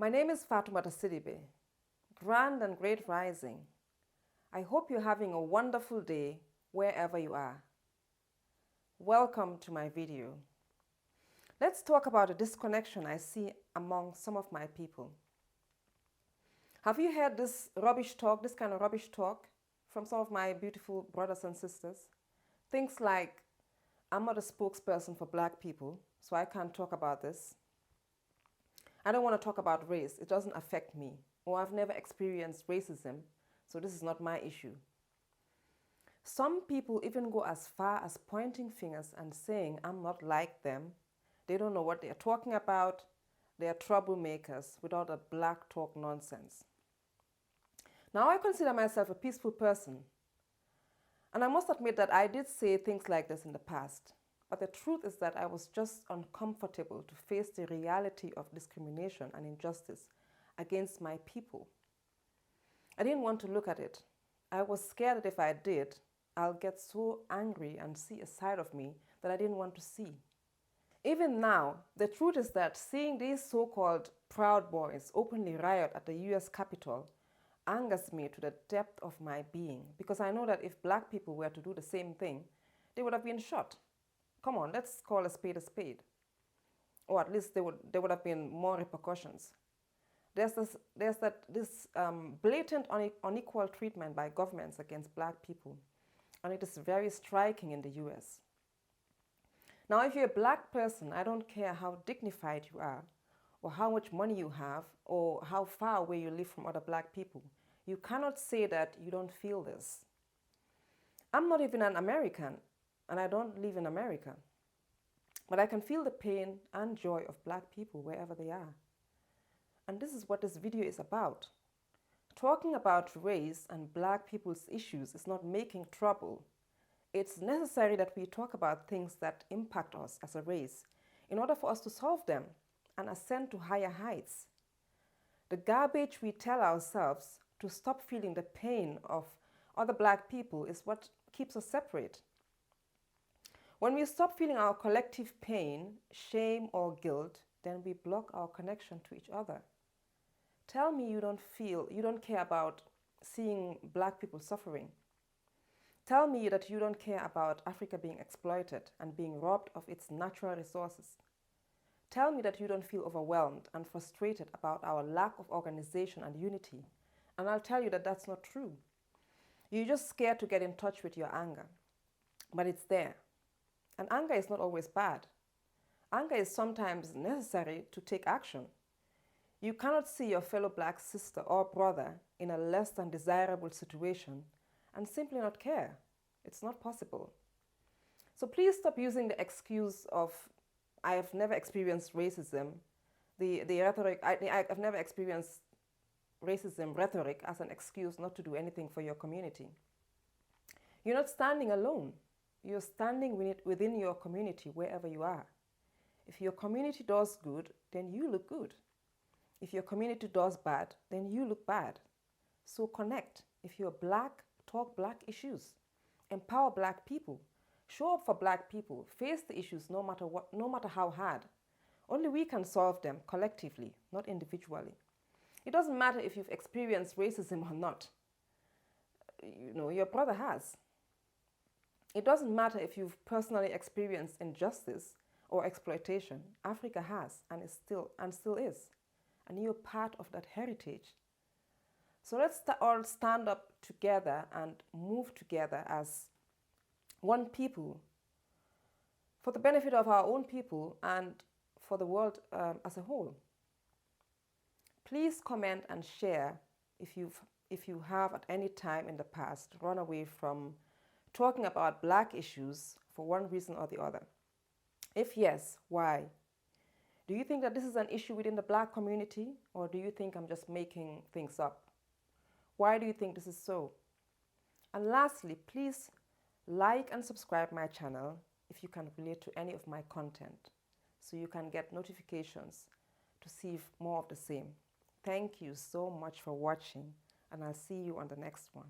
My name is Fatoumata Sidibe. Grand and great rising. I hope you're having a wonderful day wherever you are. Welcome to my video. Let's talk about a disconnection I see among some of my people. Have you heard this rubbish talk, this kind of rubbish talk from some of my beautiful brothers and sisters? Things like, I'm not a spokesperson for black people, so I can't talk about this. I don't want to talk about race. It doesn't affect me. Or I've never experienced racism, so this is not my issue. Some people even go as far as pointing fingers and saying, I'm not like them. They don't know what they're talking about. They are troublemakers without a black talk nonsense. Now, I consider myself a peaceful person. And I must admit that I did say things like this in the past. But the truth is that I was just uncomfortable to face the reality of discrimination and injustice against my people. I didn't want to look at it. I was scared that if I did, I'll get so angry and see a side of me that I didn't want to see. Even now, the truth is that seeing these so-called Proud Boys openly riot at the US Capitol angers me to the depth of my being, because I know that if black people were to do the same thing, they would have been shot. Come on, let's call a spade a spade. Or at least there would have been more repercussions. There's this blatant unequal treatment by governments against black people, and it is very striking in the US. Now, if you're a black person, I don't care how dignified you are, or how much money you have, or how far away you live from other black people. You cannot say that you don't feel this. I'm not even an American, and I don't live in America. But I can feel the pain and joy of black people wherever they are. And this is what this video is about. Talking about race and black people's issues is not making trouble. It's necessary that we talk about things that impact us as a race in order for us to solve them and ascend to higher heights. The garbage we tell ourselves to stop feeling the pain of other black people is what keeps us separate. When we stop feeling our collective pain, shame, or guilt, then we block our connection to each other. Tell me you don't care about seeing black people suffering. Tell me that you don't care about Africa being exploited and being robbed of its natural resources. Tell me that you don't feel overwhelmed and frustrated about our lack of organization and unity. And I'll tell you that that's not true. You're just scared to get in touch with your anger. But it's there. And anger is not always bad. Anger is sometimes necessary to take action. You cannot see your fellow black sister or brother in a less than desirable situation and simply not care. It's not possible. So please stop using the excuse of, I have never experienced racism, the rhetoric, I've never experienced racism rhetoric as an excuse not to do anything for your community. You're not standing alone. You're standing within your community wherever you are. If your community does good, then you look good. If your community does bad, then you look bad. So connect. If you're black, talk black issues. Empower black people. Show up for black people. Face the issues no matter what, no matter how hard. Only we can solve them collectively, not individually. It doesn't matter if you've experienced racism or not. You know, your brother has. It doesn't matter if you've personally experienced injustice or exploitation. Africa has and still is. And you're part of that heritage. So let's all stand up together and move together as one people for the benefit of our own people and for the world as a whole. Please comment and share if you have at any time in the past run away from talking about black issues for one reason or the other. If yes, why? Do you think that this is an issue within the black community, or do you think I'm just making things up? Why do you think this is so? And lastly, please like and subscribe my channel if you can relate to any of my content, so you can get notifications to see more of the same. Thank you so much for watching, and I'll see you on the next one.